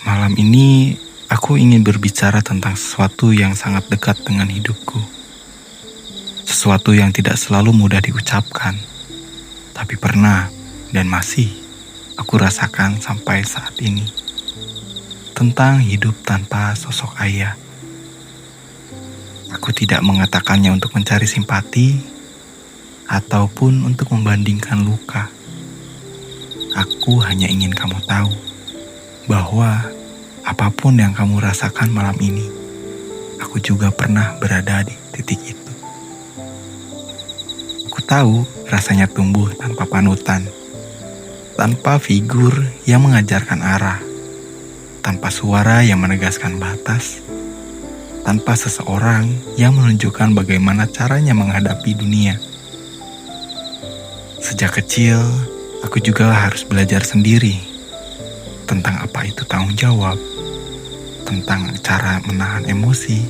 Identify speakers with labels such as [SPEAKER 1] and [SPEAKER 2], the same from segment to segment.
[SPEAKER 1] Malam ini aku ingin berbicara tentang sesuatu yang sangat dekat dengan hidupku. Sesuatu yang tidak selalu mudah diucapkan, tapi pernah dan masih aku rasakan sampai saat ini. Tentang hidup tanpa sosok ayah. Aku tidak mengatakannya untuk mencari simpati ataupun untuk membandingkan luka. Aku hanya ingin kamu tahu bahwa apapun yang kamu rasakan malam ini, aku juga pernah berada di titik itu. Aku tahu rasanya tumbuh tanpa panutan, tanpa figur yang mengajarkan arah, tanpa suara yang menegaskan batas, tanpa seseorang yang menunjukkan bagaimana caranya menghadapi dunia. Sejak kecil, aku juga harus belajar sendiri tentang apa itu tanggung jawab, tentang cara menahan emosi,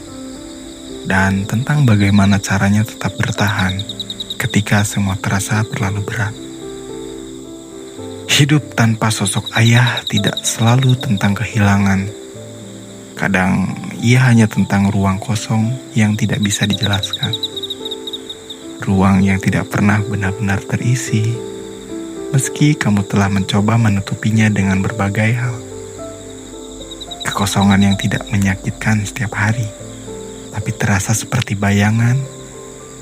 [SPEAKER 1] dan tentang bagaimana caranya tetap bertahan ketika semua terasa terlalu berat. Hidup tanpa sosok ayah tidak selalu tentang kehilangan. Kadang ia hanya tentang ruang kosong yang tidak bisa dijelaskan. Ruang yang tidak pernah benar-benar terisi, meski kamu telah mencoba menutupinya dengan berbagai hal. Kekosongan yang tidak menyakitkan setiap hari, tapi terasa seperti bayangan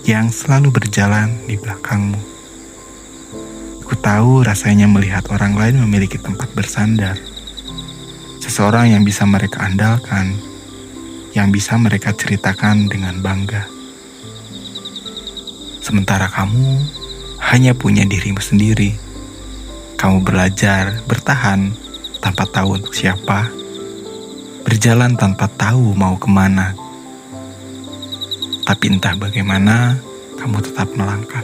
[SPEAKER 1] yang selalu berjalan di belakangmu. Aku tahu rasanya melihat orang lain memiliki tempat bersandar. Seseorang yang bisa mereka andalkan, yang bisa mereka ceritakan dengan bangga. Sementara kamu hanya punya dirimu sendiri. Kamu belajar bertahan tanpa tahu untuk siapa, berjalan tanpa tahu mau kemana. Tapi entah bagaimana, kamu tetap melangkah.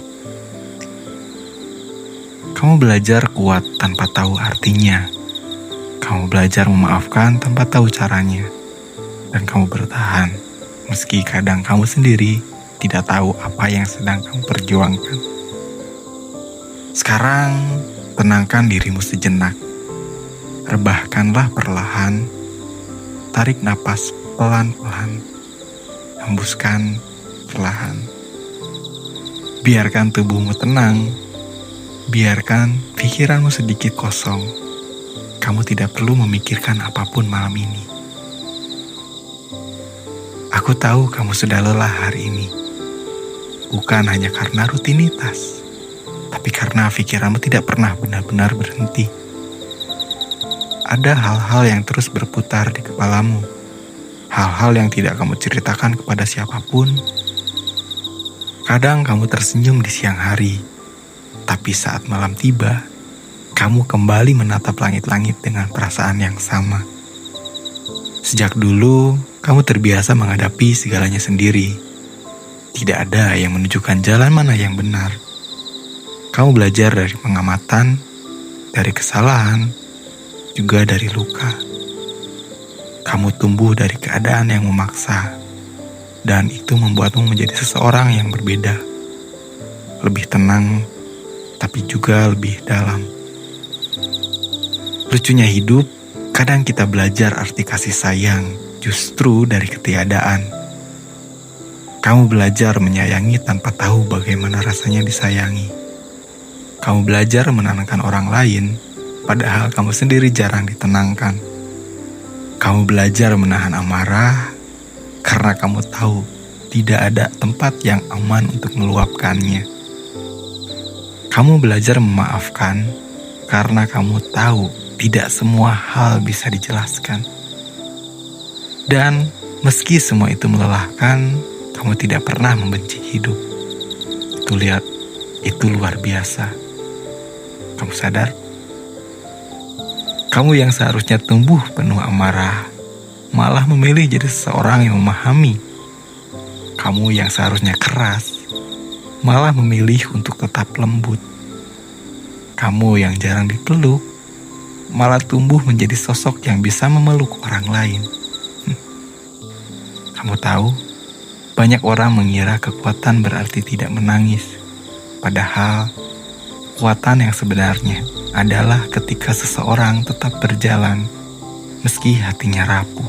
[SPEAKER 1] Kamu belajar kuat tanpa tahu artinya. Kamu belajar memaafkan tanpa tahu caranya. Dan kamu bertahan, meski kadang kamu sendiri tidak tahu apa yang sedang kamu perjuangkan. Sekarang, tenangkan dirimu sejenak. Rebahkanlah perlahan. Tarik napas pelan-pelan. Hembuskan perlahan. Biarkan tubuhmu tenang. Biarkan pikiranmu sedikit kosong. Kamu tidak perlu memikirkan apapun malam ini. Aku tahu kamu sudah lelah hari ini. Bukan hanya karena rutinitas, tapi karena pikiranmu tidak pernah benar-benar berhenti. Ada hal-hal yang terus berputar di kepalamu. Hal-hal yang tidak kamu ceritakan kepada siapapun. Kadang kamu tersenyum di siang hari, tapi saat malam tiba, kamu kembali menatap langit-langit dengan perasaan yang sama. Sejak dulu, kamu terbiasa menghadapi segalanya sendiri. Tidak ada yang menunjukkan jalan mana yang benar. Kamu belajar dari pengamatan, dari kesalahan, juga dari luka. Kamu tumbuh dari keadaan yang memaksa, dan itu membuatmu menjadi seseorang yang berbeda. Lebih tenang, tapi juga lebih dalam. Lucunya hidup, kadang kita belajar arti kasih sayang justru dari ketiadaan. Kamu belajar menyayangi tanpa tahu bagaimana rasanya disayangi. Kamu belajar menenangkan orang lain, padahal kamu sendiri jarang ditenangkan. Kamu belajar menahan amarah, karena kamu tahu tidak ada tempat yang aman untuk meluapkannya. Kamu belajar memaafkan, karena kamu tahu tidak semua hal bisa dijelaskan. Dan meski semua itu melelahkan, kamu tidak pernah membenci hidup. Itu luar biasa. Kamu sadar? Kamu yang seharusnya tumbuh penuh amarah, malah memilih jadi seseorang yang memahami. Kamu yang seharusnya keras, malah memilih untuk tetap lembut. Kamu yang jarang dipeluk, malah tumbuh menjadi sosok yang bisa memeluk orang lain. Kamu tahu? Banyak orang mengira kekuatan berarti tidak menangis. Padahal, kekuatan yang sebenarnya adalah ketika seseorang tetap berjalan meski hatinya rapuh.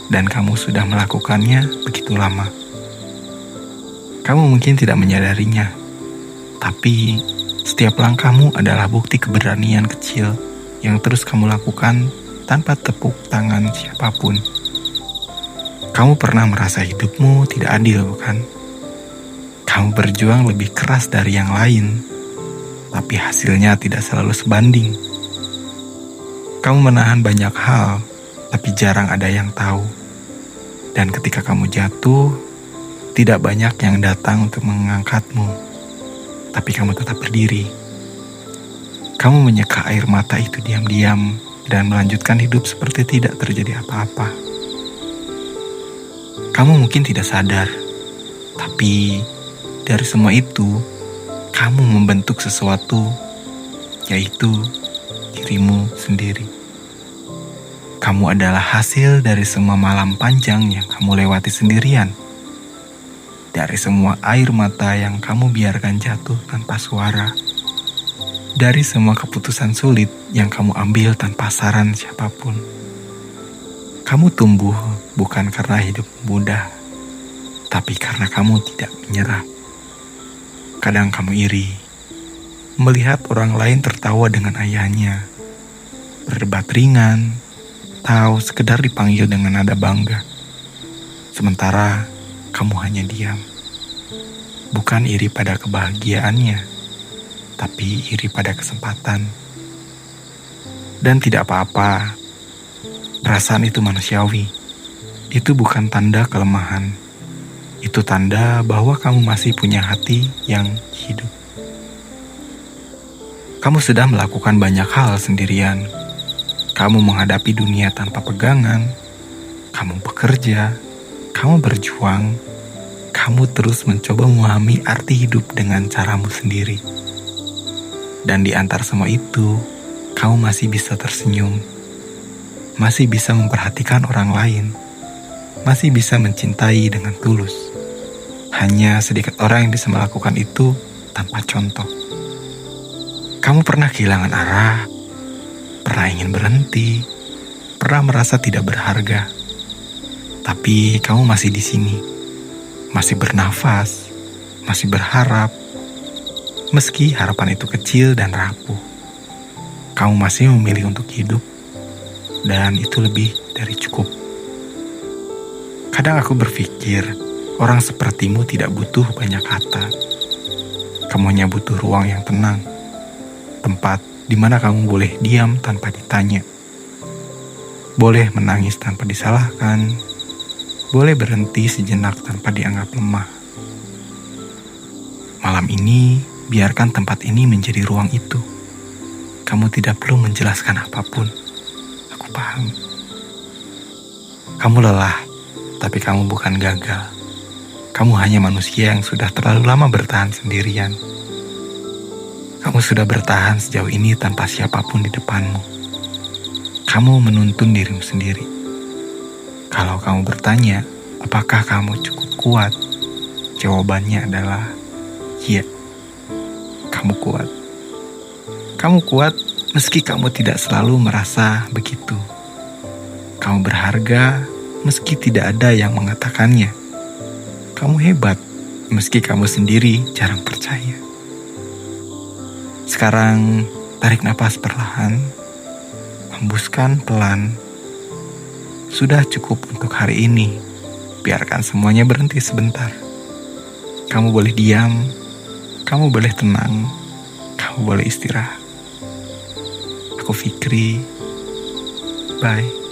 [SPEAKER 1] Dan kamu sudah melakukannya begitu lama. Kamu mungkin tidak menyadarinya, tapi setiap langkahmu adalah bukti keberanian kecil yang terus kamu lakukan tanpa tepuk tangan siapapun. Kamu pernah merasa hidupmu tidak adil, bukan? Kamu berjuang lebih keras dari yang lain, tapi hasilnya tidak selalu sebanding. Kamu menahan banyak hal, tapi jarang ada yang tahu. Dan ketika kamu jatuh, tidak banyak yang datang untuk mengangkatmu, tapi kamu tetap berdiri. Kamu menyeka air mata itu diam-diam dan melanjutkan hidup seperti tidak terjadi apa-apa. Kamu mungkin tidak sadar, tapi dari semua itu, kamu membentuk sesuatu, yaitu dirimu sendiri. Kamu adalah hasil dari semua malam panjang yang kamu lewati sendirian. Dari semua air mata yang kamu biarkan jatuh tanpa suara. Dari semua keputusan sulit yang kamu ambil tanpa saran siapapun. Kamu tumbuh bukan karena hidup mudah, tapi karena kamu tidak menyerah. Kadang kamu iri, melihat orang lain tertawa dengan ayahnya, berdebat ringan, atau sekedar dipanggil dengan nada bangga. Sementara kamu hanya diam. Bukan iri pada kebahagiaannya, tapi iri pada kesempatan. Dan tidak apa-apa, perasaan itu manusiawi. Itu bukan tanda kelemahan. Itu tanda bahwa kamu masih punya hati yang hidup. Kamu sudah melakukan banyak hal sendirian. Kamu menghadapi dunia tanpa pegangan. Kamu bekerja. Kamu berjuang. Kamu terus mencoba memahami arti hidup dengan caramu sendiri. Dan di antara semua itu, kamu masih bisa tersenyum. Masih bisa memperhatikan orang lain. Masih bisa mencintai dengan tulus. Hanya sedikit orang yang bisa melakukan itu tanpa contoh. Kamu pernah kehilangan arah, pernah ingin berhenti, pernah merasa tidak berharga. Tapi kamu masih di sini, masih bernafas, masih berharap. Meski harapan itu kecil dan rapuh, kamu masih memilih untuk hidup, dan itu lebih dari cukup. Kadang aku berpikir, orang sepertimu tidak butuh banyak kata. Kamu hanya butuh ruang yang tenang, tempat di mana kamu boleh diam tanpa ditanya, boleh menangis tanpa disalahkan, boleh berhenti sejenak tanpa dianggap lemah. Malam ini, biarkan tempat ini menjadi ruang itu. Kamu tidak perlu menjelaskan apapun. Aku paham. Kamu lelah, tapi kamu bukan gagal. Kamu hanya manusia yang sudah terlalu lama bertahan sendirian. Kamu sudah bertahan sejauh ini tanpa siapapun di depanmu. Kamu menuntun dirimu sendiri. Kalau kamu bertanya, apakah kamu cukup kuat? Jawabannya adalah, iya, kamu kuat. Kamu kuat meski kamu tidak selalu merasa begitu. Kamu berharga meski tidak ada yang mengatakannya. Kamu hebat meski kamu sendiri jarang percaya. Sekarang, tarik napas perlahan, hembuskan pelan. Sudah cukup untuk hari ini. Biarkan semuanya berhenti sebentar. Kamu boleh diam, kamu boleh tenang, kamu boleh istirahat. Aku Fikri, bye.